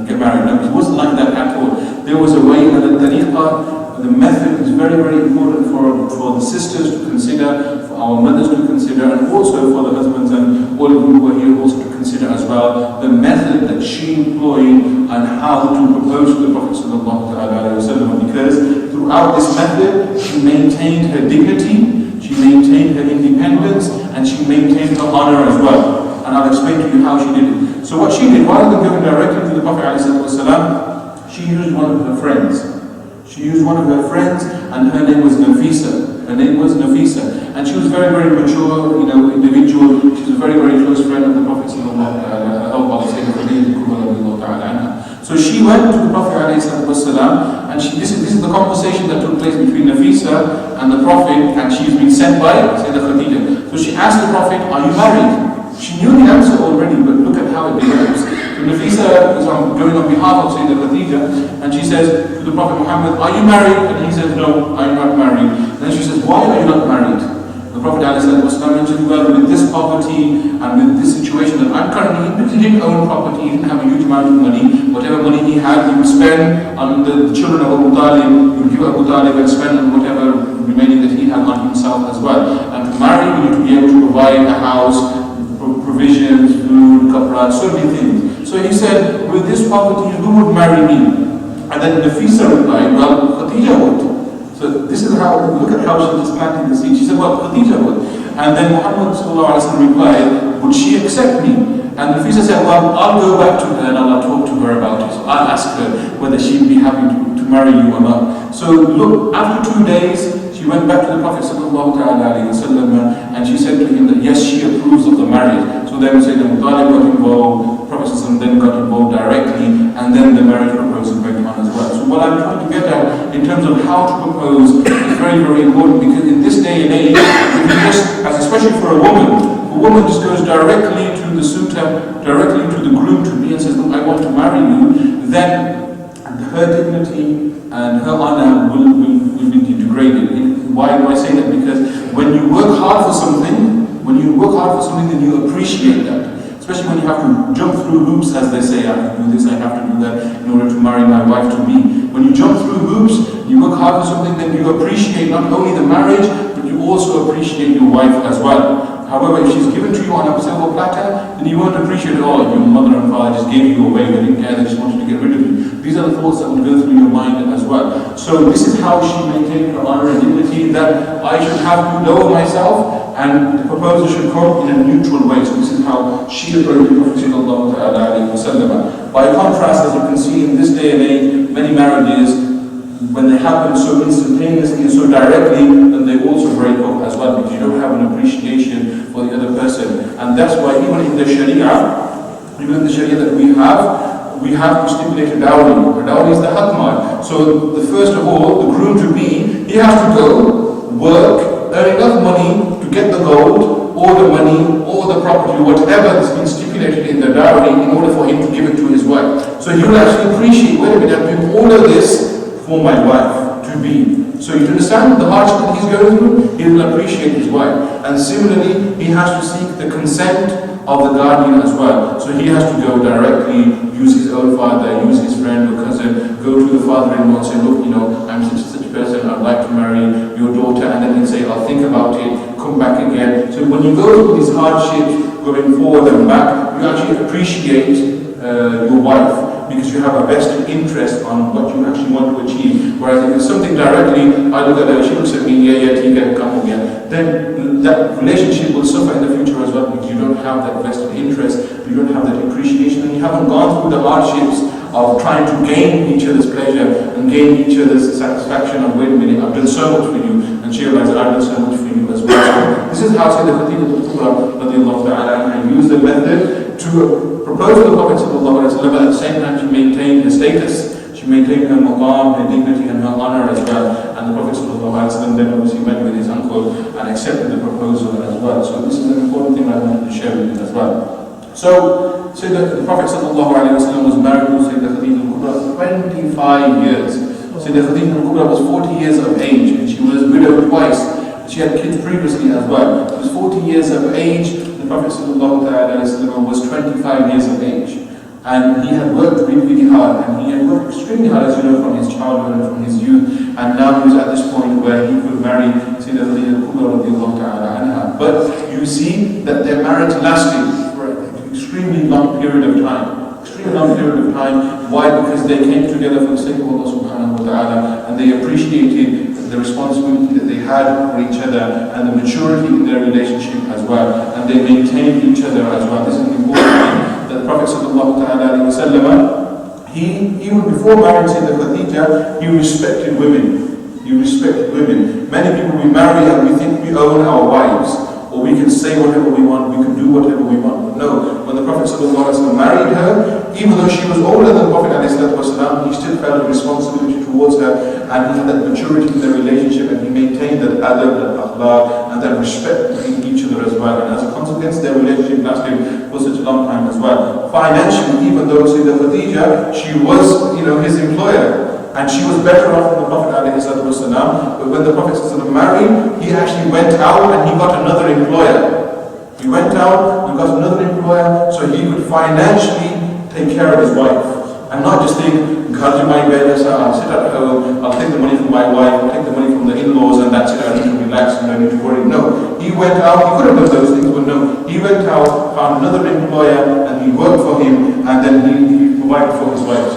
get married. No, it wasn't like that at all. There was a way, and the tariqah, the method is very, very important for the sisters to consider, for our mothers to consider, and also for the husbands and all of you who are here also to consider as well, the method that she employed and how to propose to the Prophet ﷺ, because throughout this method, she maintained her dignity, she maintained her independence, and she maintained her honor as well. And I'll explain to you how she did it. So what she did, rather than going directly to the Prophet ﷺ, she used one of her friends. She used one of her friends, and her name was Nafisa. Her name was Nafisa. And she was very, very mature, individual. She was a very, very close friend of the Prophet ﷺ. So she went to the Prophet ﷺ, and this is the conversation that took place between Nafisa and the Prophet, and she's been sent by Sayyidah Khadija. So she asked the Prophet, are you married? She knew the answer already, but look at how it develops. So Nafisa was going on behalf of Sayyidah Khadija, and she says to the Prophet Muhammad, are you married? And he says, no, I'm not married. And then she says, why are you not married? The Prophet ﷺ mentioned, well, with this poverty and with this situation that I'm currently in, because he didn't own property, he didn't have a huge amount of money. Whatever money he had, he would spend on the children of Abu Talib, he would give Abu Talib and spend on whatever remaining that he had on himself as well. And to marry, you need to be able to provide a house, provisions, food, kapra, so many things. So he said, with this poverty, who would marry me? And then Nafisa replied, well, Khadija would. So this is how, look at how she just planted the seed. She said, well, Khadija would. And then Muhammad replied, would she accept me? And Nafisa said, well, I'll go back to her and I'll talk to her about it. So I'll ask her whether she'd be happy to marry you or not. So look, after 2 days, she went back to the Prophet ﷺ and she said to him that yes, she approves of the marriage. So then Sayyidina Abu Talib got involved, Prophet ﷺ then got involved directly, and then the marriage proposal went on as well. So what I'm trying to get at in terms of how to propose is very, very important, because in this day and age, if you just, especially for a woman just goes directly to the suitor, directly to the groom to be and says, look, I want to marry you, then her dignity and her honor will be degraded. Why do I say that? Because when you work hard for something, then you appreciate that. Especially when you have to jump through hoops, as they say, I have to do this, I have to do that in order to marry my wife to be. When you jump through hoops, you work hard for something, then you appreciate not only the marriage, but you also appreciate your wife as well. However, if she's given to you on a silver platter, then you won't appreciate it all. Your mother and father just gave you away, they didn't care, they just wanted to get rid of you. These are the thoughts that will go through your mind as well. So this is how she maintained her honor and dignity, that I should have to lower myself and the proposal should come in a neutral way. So this is how she approached the Prophet ﷺ. By contrast, as you can see in this day and age, many marriages, when they happen so instantaneously and so directly, then they also break up as well, because you don't have an appreciation for the other person. And that's why even in the Sharia that we have to stipulate a dowry. A dowry is the hakmar. So the first of all, the groom to be, he has to go, work, earn enough money to get the gold, or the money, or the property, whatever has been stipulated in the dowry, in order for him to give it to his wife. So he will actually appreciate, wait a minute, I'm doing all of this for my wife to be. So you understand the hardship that he's going through, he will appreciate his wife. And similarly, he has to seek the consent of the guardian as well. So he has to go directly, use his own father, use his friend or cousin, go to the father-in-law and say, look, I'm such a person, I'd like to marry your daughter, and then he'll say, I'll think about it, come back again. So when you go through these hardships, going forward and back, you actually appreciate your wife, because you have a vested interest on what you actually want to achieve. Whereas if it's something directly, I look at her, she looks at me, yeah, come again, then that relationship will suffer in the future as well, because you don't have that vested interest, you don't have that appreciation, and you haven't gone through the hardships of trying to gain each other's pleasure and gain each other's satisfaction. And wait a minute, I've done so much for you, and she realizes I've done so much for you as well. So this is how Sayyidah Khadija al-Kubra used the method to propose to the Prophet ﷺ. At the same time, she maintained her status, she maintained her maqam, her dignity and her honor as well. And the Prophet ﷺ then obviously went with his uncle and accepted the proposal as well. So this is an important thing I wanted to share with you as well. So the Prophet ﷺ was married to Sayyidah Khadija al-Kubra 25 years. Sayyidah Khadija al-Kubra was 40 years of age, and she was widowed twice. She had kids previously as well. She was 40 years of age. The Prophet ﷺ was 25 years of age. And he had worked really, really hard. And he had worked extremely hard, as you know, from his childhood and from his youth. And now he was at this point where he could marry Sayyidah Khadija al-Kubra. But you see that their marriage lasted for an extremely long period of time. Why? Because they came together for the sake of Allah subhanahu wa ta'ala, and they appreciated the responsibility that they had for each other and the maturity in their relationship as well, and they maintained each other as well. This is an important thing that the Prophet sallallahu ta'ala alayhi wa sallam, he, even before marrying Sayyidah Khadija, he respected women. Many people we marry and we think we own our wives, or we can say whatever we want, we can do whatever we want. But no, when the Prophet ﷺ married her, even though she was older than the Prophet ﷺ, he still felt a responsibility towards her, and he had that maturity in their relationship, and he maintained that adab, that akhlaq, and that respect between each other as well. And as a consequence, their relationship lasted for such a long time as well. Financially, even though Sayyidah Khadija, she was, his employer, and she was better off than the Prophet ﷺ. But when the Prophet ﷺ married, he actually went out and he got another employer. So he could financially take care of his wife. And not just think, I'll do my bed, I'll sit at home, I'll take the money from my wife, I'll take the money from the in-laws, and that's it. went out, he could have done those things, but no, he went out, found another employer, and he worked for him, and then he provided for his wife.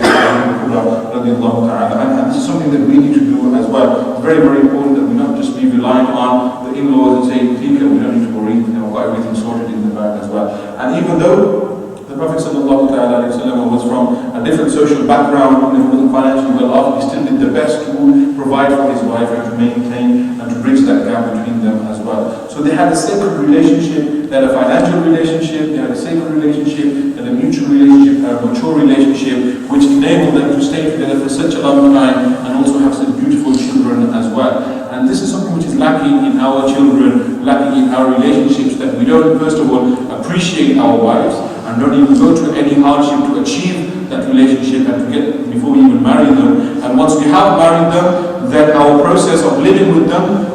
And this is something that we need to do as well. It's very, very important that we not just be relying on the in-laws and saying, we don't need to worry, we've got everything sorted in the back as well. And even though the Prophet ﷺ was from a different social background, he wasn't financially well off, he still did the best to provide for his wife and to maintain and to bridge that gap between them as well. So they had a sacred relationship, they had a financial relationship, they had a sacred relationship, and a mutual relationship, a mature relationship, which enabled them to stay together for such a long time and also have such beautiful children as well. And this is something which is lacking in our children, lacking in our relationships, that we don't, first of all, appreciate our wives, and don't even go to any hardship to achieve that relationship and to get before we even marry them. And once we have married them, then our process of living with them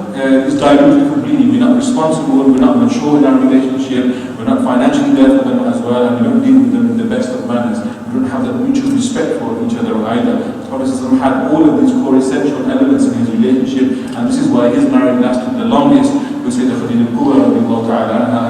is diluted completely. We're not responsible, we're not mature in our relationship, we're not financially there for them as well, and we don't deal with them in the best of manners. We don't have that mutual respect for each other either. The Prophet had all of these core essential elements in his relationship, and this is why his marriage lasted the longest. We say the Khadija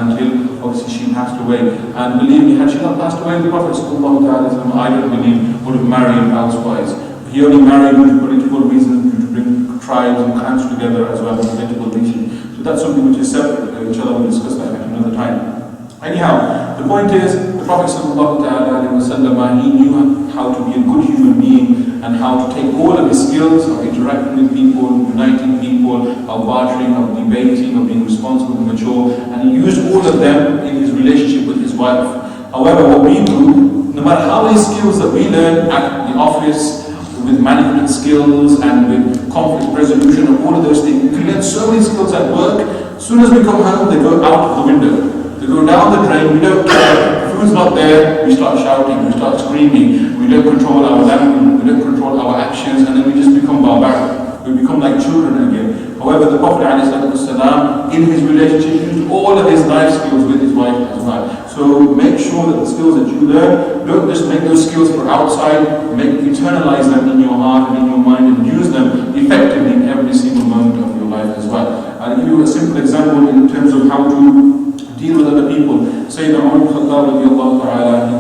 until obviously she passed away. And believe me, had she not passed away, the Prophet I don't believe would have married elsewise. He only married due to political reasons, due to bring tribes and clans together as well as political reasons. So that's something which is separate. Inshallah, we'll discuss that at another time. Anyhow, the point is, the Prophet ﷺ, he knew how to be a good human being and how to take all of his skills of interacting with people, uniting people, of bartering, of debating, of being responsible and mature, and he used all of them in his relationship with his wife. However, what we do, no matter how many skills that we learn at the office, with management skills and with conflict resolution and all of those things, we learn so many skills at work. As soon as we come home, they go out of the window. They go down the drain, we don't care. If food's not there, we start shouting, we start screaming, we don't control our language, we don't control our actions, and then we just become barbaric. We become like children again. However, the Prophet ﷺ, in his relationship, used all of his life skills with his wife as well. So make sure that the skills that you learn, don't just make those skills for outside, internalize them in your heart and in your mind and use them effectively in every single moment of your life as well. I'll give you a simple example in terms of how to deal with other people. Sayyidina Umar ibn Khattab, he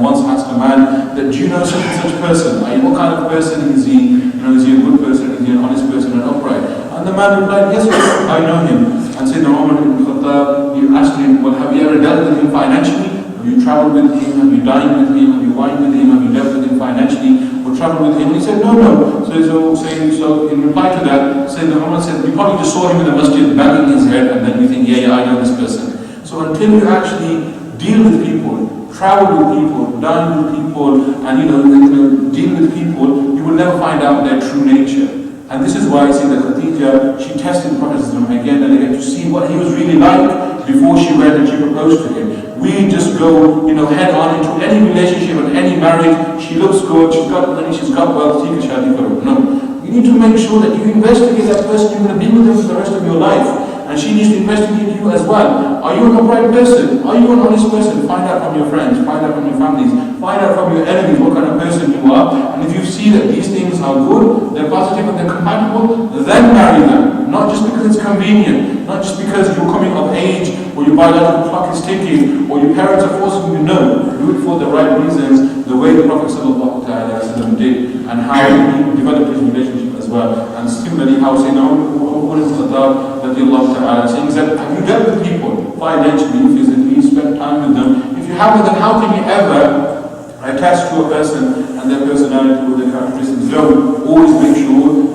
once asked a man that, do you know such and such person? What kind of person is he? Is he a good person? Is he an honest person and upright? And the man replied, yes, I know him. And Sayyidina Umar ibn Khattab, he asked him, well, have you ever dealt with him financially? Have you traveled with him? Have you dined with him? Have you wined with him? Have you dealt with him financially? Or traveled with him? And he said, no. So in reply to that, Sayyidina Umar said, you probably just saw him in the masjid banging his head, and then you think, yeah, I know this person. So until you actually deal with people, travel with people, dine with people, and deal with people, you will never find out their true nature. And this is why I say that Khadija, she tested the Prophet again and again to see what he was really like before she went and she proposed to him. We just go, head on into any relationship and any marriage. She looks good, she's got money, she's got wealth, no. You need to make sure that you investigate that person, you're going to be with them for the rest of your life. And she needs to investigate you as well. Are you an upright person? Are you an honest person? Find out from your friends, find out from your families, find out from your enemies what kind of person you are. And if you see that these things are good, they're positive and they're compatible, then marry them. Not just because it's convenient, not just because you're coming of age, or your biological clock is ticking, or your parents are forcing you. No, do it for the right reasons, the way the Prophet ﷺ did, and how he developed his relationship as well. And similarly, how Sayyidina Umar ibn Khattab, saying that, have you dealt with people financially, physically, spent time with them? If you haven't, then how can you ever attach to a person and their personality or their characteristics? No, always make sure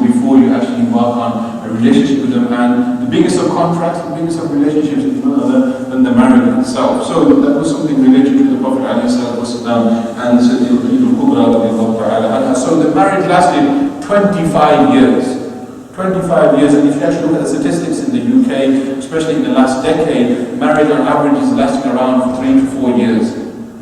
before you actually embark on a relationship with them. And the biggest of contracts, the biggest of relationships is none other than the marriage itself. So that was something related to the Prophet and so the marriage lasted 25 years. 25 years, and if you actually look at the statistics in the UK, especially in the last decade, marriage on average is lasting around for 3 to 4 years.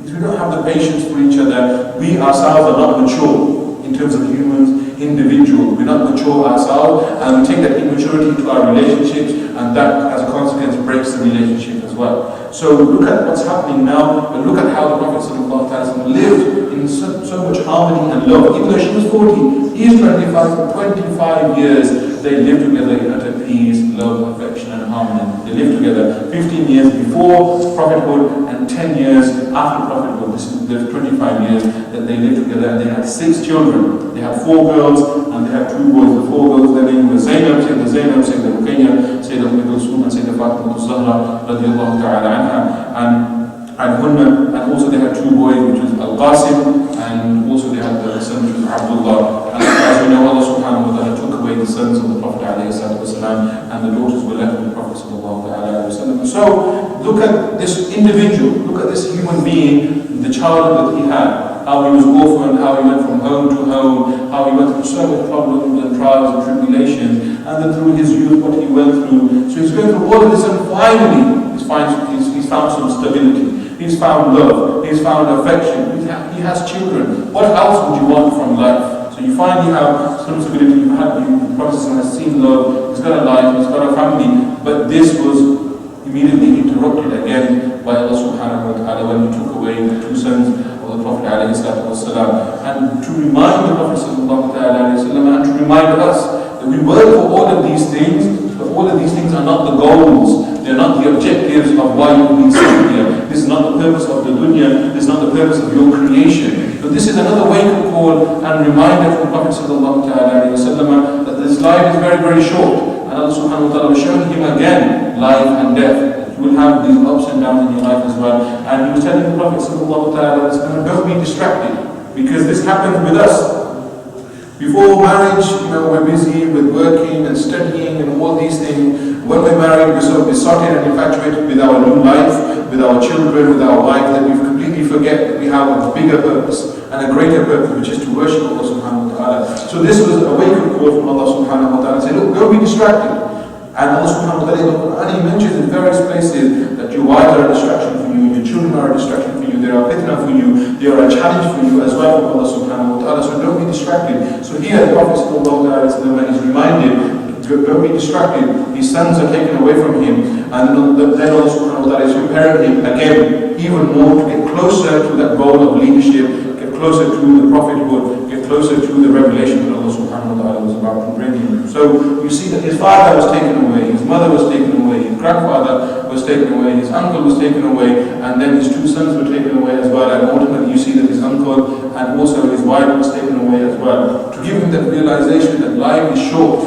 If we don't have the patience for each other, we ourselves are not mature in terms of humans, individuals. We're not mature ourselves, and we take that immaturity into our relationships, and that as a consequence breaks the relationship as well. So look at what's happening now, and look at how the Prophet ﷺ lived in so much harmony and love. Even though she was 40, he is 25, for 25 years they lived together in utter peace, love, affection and harmony. and they lived together 15 years before prophethood and 10 years after prophethood. This is the 25 years that they lived together, and they had 6 children. They had 4 girls and they had 2 boys. The 4 girls, their name was Zainab, Sayyida Ruqayya, Sayyida Kulthum, and Sayyida Fatima Zahra radiyallahu ta'ala anha. And also they had 2 boys, which was Al-Qasim, and also they had the son, which was Abdullah. And as we know, Allah subhanahu wa ta'ala took away the sons of the Prophet ﷺ, and the daughters were left with the Prophet ﷺ. So look at this individual, look at this human being, the child that he had, how he was orphaned, how he went from home to home, how he went through so many problems and trials and tribulations, and then through his youth what he went through. So he's going through all of this, and finally he's found some stability. He's found love, he's found affection, he has children. What else would you want from life? So you finally have some stability, the Prophet has seen love, he's got a life, he's got a family, but this was immediately interrupted again by Allah subhanahu wa ta'ala when he took away the 2 sons of the Prophet ﷺ. And to remind the Prophet ﷺ, and to remind us that we work for all of these things, but all of these things are not the goals. They're not the objectives of why you've been sent here. This is not the purpose of the dunya. This is not the purpose of your creation. So this is another wake-up call and reminder from the Prophet ﷺ that this life is very, very short. And Allah subhanahu wa ta'ala was showing him again life and death. You will have these ups and downs in your life as well. And he was telling the Prophet ﷺ, don't be distracted, because this happens with us. Before marriage, we're busy with working and studying and all these things. When we're married, we're so besotted and infatuated with our new life, with our children, with our wife, that we completely forget that we have a bigger purpose and a greater purpose, which is to worship Allah subhanahu wa ta'ala. So this was a wake-up call from Allah subhanahu wa ta'ala, saying, look, don't be distracted. And Allah subhanahu wa ta'ala in the Quran, he mentions in various places that your wives are a distraction for you, your children are a distraction for you, they are a fitna for you, they are a challenge for you as well from Allah subhanahu wa ta'ala. So don't be distracted. So here the Prophet sallallahu alayhi wa sallam is reminded, don't be distracted. His sons are taken away from him, and then Allah subhanahu wa ta'ala is preparing him again even more to get closer to that goal of leadership, get closer to the prophethood, get closer to the revelation that Allah subhanahu wa ta'ala was about to bring him. So you see that his father was taken away, his mother was taken away, his grandfather was taken away, his uncle was taken away, and then his 2 sons were taken away as well, and ultimately you see that his uncle and also his wife was taken away as well, to give him that realization that life is short.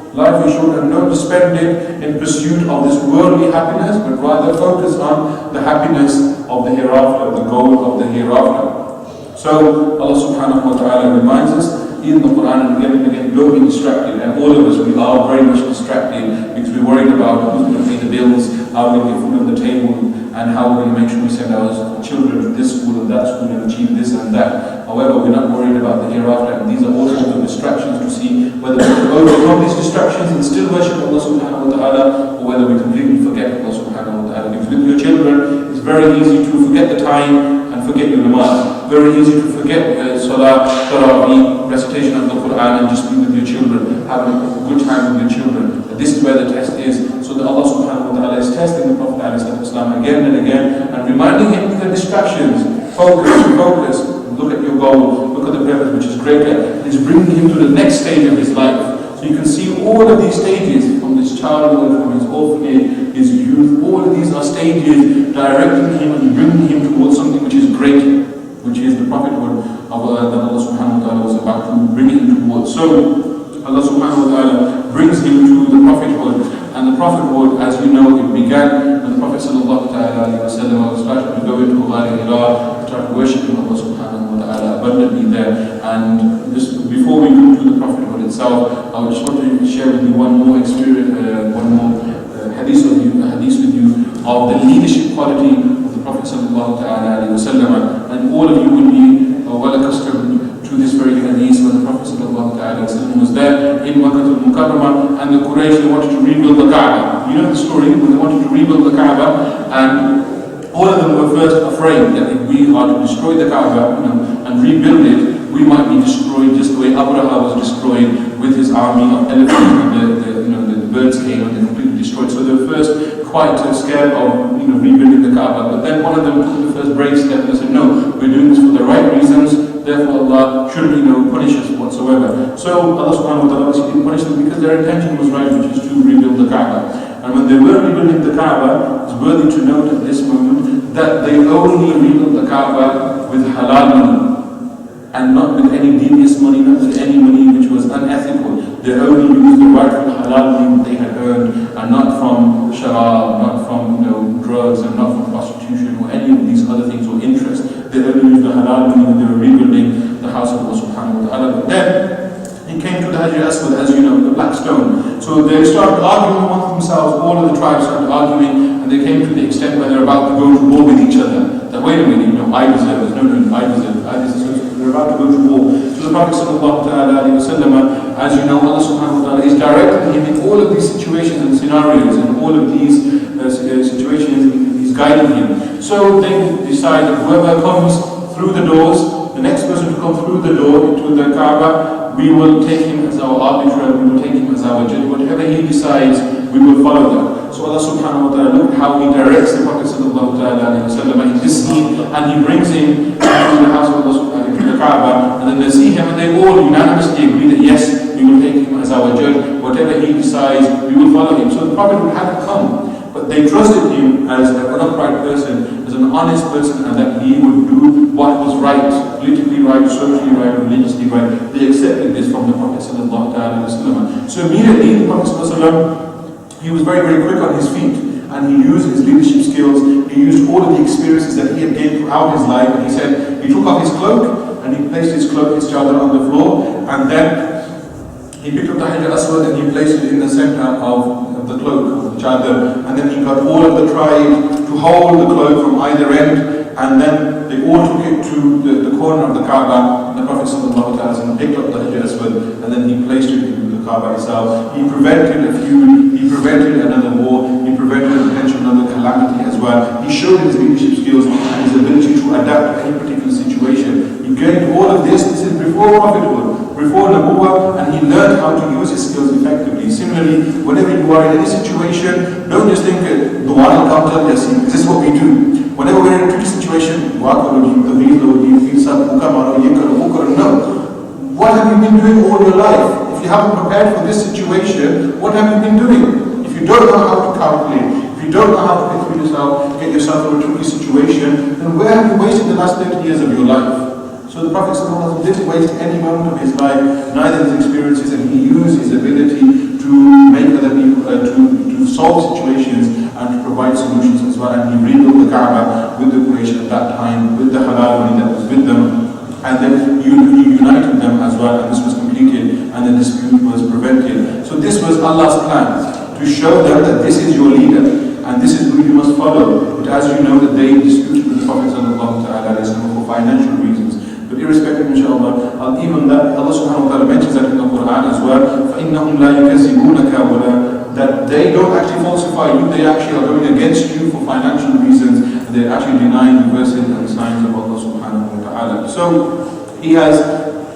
Life is short, and don't spend it in pursuit of this worldly happiness, but rather focus on the happiness of the hereafter, the goal of the hereafter. So Allah subhanahu wa ta'ala reminds us in the Quran and again, don't be distracted. And all of us, we are very much distracted because we're worried about who's going to pay the bills, how we're going to get food on the table, and how we're going to make sure we send our children to this school and that school and achieve this and that. However, we're not worried about the hereafter, and these are all sorts of distractions to see whether we can overcome these distractions and still worship Allah subhanahu wa ta'ala, or whether we completely forget Allah subhanahu wa ta'ala. Because with your children, it's very easy to forget the time and forget your namaz. Very easy to forget salah, tarawih, recitation of the Quran, and just be with your children, having a good time with your children. This is where the test is. So that Allah subhanahu wa ta'ala is testing the Prophet ﷺ again and again, and reminding him of the distractions. Focus, look at your goal, look at the purpose which is greater. It's bringing him to the next stage of his life. So you can see all of these stages, from his childhood, from his orphanage, his youth, all of these are stages directing him and bringing him towards something which is great, which is the prophethood of Allah that Allah subhanahu wa ta'ala was about to bring him towards. So Allah subhanahu wa ta'ala brings him to the prophethood, and the prophethood, as you know, it began when the Prophet sallallahu alaihi wasallam was starting to go into Ghar Hira, start worshiping Allah subhanahu wa ta'ala abundantly there. And just before we go to the prophethood itself, I would just want to share with you one more experience, hadith with you of the leadership quality of the Prophet sallallahu alaihi wasallam. And all of you will be well accustomed to this very hadith when the Prophet sallallahu alaihi wasallam was there in Makkah al-Mukarramah, and the Quraysh, they wanted to rebuild the Kaaba. You know the story, when they wanted to rebuild the Kaaba, and all of them were first afraid that if we are to destroy the Kaaba, and rebuild it, we might be destroyed just the way Abraha was destroyed with his army of elephants, and the birds came and they completely destroyed. So they were first quite scared of rebuilding the Kaaba. But then one of them took the first brave step and said, no, we're doing this for the right reasons, therefore Allah shouldn't punish us whatsoever. So Allah subhanahu wa ta'ala didn't punish them because their intention was right, which is to rebuild the Kaaba. And And when they were rebuilding the Kaaba, it's worthy to note at this moment that they only rebuilt the Kaaba with halal money, and not with any devious money, not with any money which was unethical. They only used the rightful halal money that they had earned, and not from sharab, not from drugs, and not from prostitution or any of these other things or interest. They only used the halal money when they were rebuilding the house of Allah subhanahu wa ta'ala. But then he came to the Hajar Aswad, as you know, the black stone. So they started arguing amongst themselves, all of the tribes started arguing, and they came to the extent where they're about to go to war with each other. That wait a minute, I deserve it, no, I deserve it. They're about to go to war. So the Prophet sallallahu alaihi wasallam, as you know, Allah subhanahu wa ta'ala is directing him in all of these situations and scenarios, and all of these situations, he's guiding him. So they decide that whoever comes through the doors, the next person to come through the door into the Kaaba, we will take him as our arbiter, we will take him as our judge. Whatever he decides, we will follow that. So Allah subhanahu wa ta'ala, look how he directs the Prophet sallallahu alaihi wasallam in this scene, and he brings him to the house of Allah subhanahu wa ta'ala, to the Kaaba, and then they see him and they all unanimously agree that yes, we will take him as our judge. Whatever he decides, we will follow him. So the Prophet would have to come. But they trusted him as an upright person, as an honest person, and that he would do what was right, politically right, socially right, religiously right. They accepted this from the Prophet sallallahu alaihi wasallam. So immediately the Prophet sallallahu alaihi wasallam, he was very, very quick on his feet, and he used his leadership skills. He used all of the experiences that he had gained throughout his life. And he said, he took off his cloak, and he placed his cloak, his chadar on the floor, and then he picked up the Hajar Aswad and he placed it in the center of the cloak, of the chadar, and then he got all of the tribe to hold the cloak from either end, and then they all took it to the corner of the Kaaba, and the Prophet sallallahu alaihi wasallam picked up the Hajar Aswad, and then he placed it in the Kaaba itself. He prevented a feud, he prevented another war, he prevented the potential another calamity as well. He showed his leadership skills and his ability to adapt to any particular situation. He gained all of this is before prophethood, before Nabuwah, and he learned how to use his skills effectively. Similarly, whenever you are in any situation, don't just think, Dua al-Qamtal Yasin, this is what we do. Whenever we're in a tricky situation, no. What have you been doing all your life? If you haven't prepared for this situation, what have you been doing? If you don't know how to calculate, if you don't know how to get yourself in a tricky situation, then where have you wasted the last 30 years of your life? So the Prophet ﷺ didn't waste any moment of his life, neither his experiences, and he used his ability to make other people, to solve situations and to provide solutions as well. And he rebuilt the Kaaba with the Quraysh at that time, with the halal money that was with them, and then he united them as well, and this was completed, and the dispute was prevented. So this was Allah's plan, to show them that this is your leader, and this is who you must follow. But as you know, that they disputed with the Prophet ﷺ for financial reasons. But irrespective, inshallah, even that, Allah subhanahu wa ta'ala mentions that in the Quran as well, فَإِنَّهُمْ لَا يُكَذِّبُونَكَ وَلَا, that they don't actually falsify you, they actually are going against you for financial reasons, and they're actually denying the verses and signs of Allah subhanahu wa ta'ala. So, He has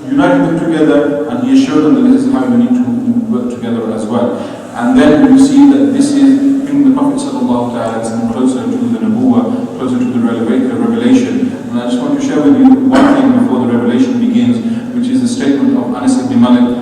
united them together, and He has showed them that this is how you need to work together as well. And then you see that this is bringing the Prophet sallallahu alaihi wasallam closer to the Nabuwah, closer to the revelation. And I just want to share with you one thing before the revelation begins, which is the statement of Anas ibn Malik.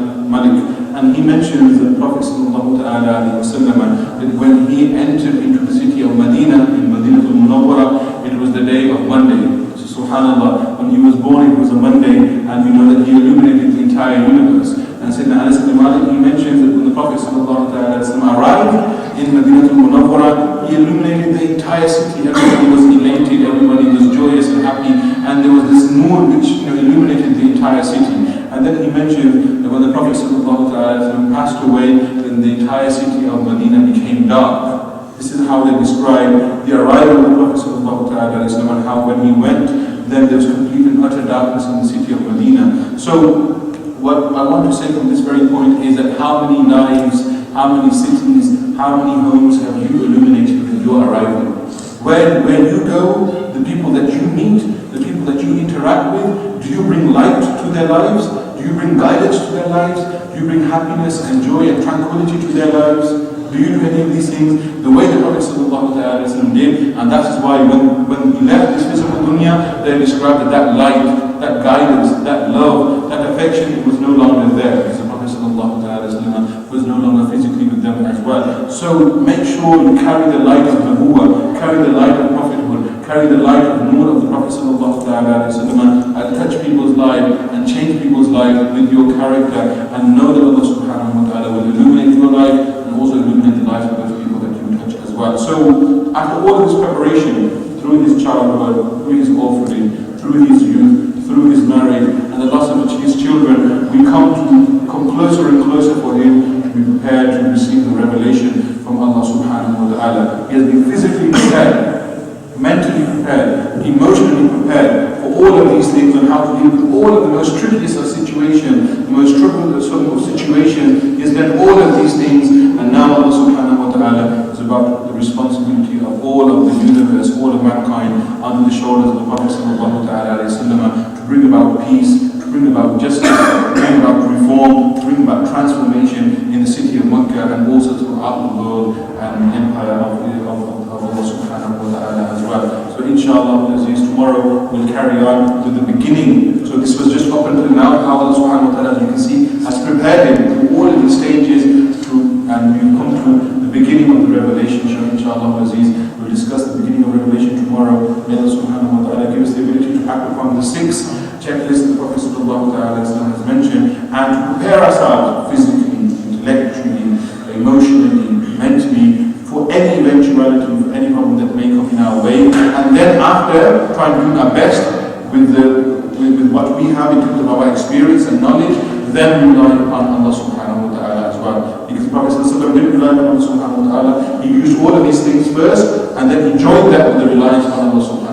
And he mentions the Prophet sallallahu alaihi wasallam that when he entered into the city of Medina, in Madinatul Munawwara, it was the day of Monday. So subhanallah, when he was born it was a Monday, and we know that he illuminated the entire universe. And Sayyidina Anas ibn Malik, he mentions that when the Prophet sallallahu alaihi wasallam arrived in Madinatul Munawwara, he illuminated the entire city. Everybody was elated, everybody was joyous and happy, and there was this nur which illuminated the entire city. And then he mentioned that when the Prophet ﷺ passed away, then the entire city of Medina became dark. This is how they describe the arrival of the Prophet ﷺ, and how when he went, then there was complete and utter darkness in the city of Medina. So what I want to say from this very point is that how many lives, how many cities, how many homes have you illuminated with your arrival? Where you go, the people that you meet, the people that you interact with, do you bring light to their lives? Do you bring guidance to their lives? Do you bring happiness and joy and tranquility to their lives? Do you do any of these things the way the Prophet ﷺ did? And that is why when he left this physical dunya, they described that light, that guidance, that love, that affection was no longer there, because the Prophet ﷺ was no longer physically with them as well. well. So make sure you carry the light of Nubuwwah, carry the light of prophethood, carry the light of Nur of the Prophet sallallahu alaihi wasallam, and touch people's lives and change people's lives with your character, and know that Allah subhanahu wa ta'ala will illuminate your life and also illuminate the lives of those people that you touch as well. So after all of this preparation, through his childhood, through his orphanage, through his youth, through his marriage, and the loss of his children, we come closer and closer for him to be prepared to receive the revelation from Allah subhanahu wa ta'ala. He has been physically prepared, mentally prepared, emotionally prepared for all of these things, and how to deal with all of the most trickiest of situations, the most troublesome of situations. He has done all of these things, and now Allah subhanahu wa ta'ala is about the responsibility of all of the universe, all of mankind, under the shoulders of the Prophet sallallahu alaihi wasallam, to bring about peace, to bring about justice, to bring about reform, to bring about transformation in the city of Makkah and also throughout the world and the empire of Allah subhanahu wa ta'ala as well. So inshallah, tomorrow we'll carry on with the beginning. So this was just up until now, how Allah subhanahu wa ta'ala, as you can see, has prepared him through all of these stages, and we'll come to the beginning of the revelation. So inshallah, we'll discuss the beginning of revelation tomorrow. May Allah subhanahu wa ta'ala give us the ability to act upon the 6 checklists the Prophet sallallahu alaihi wasallam has mentioned, and to prepare ourselves physically, intellectually, emotionally, mentally, for any eventuality, for any problem that may come in our way. And then after, try and do our best with what we have in terms of our experience and knowledge, then we rely upon Allah subhanahu wa ta'ala as well. Because the Prophet didn't rely upon Allah subhanahu wa ta'ala, he used all of these things first, and then he joined that with the reliance on Allah subhanahu wa ta'ala.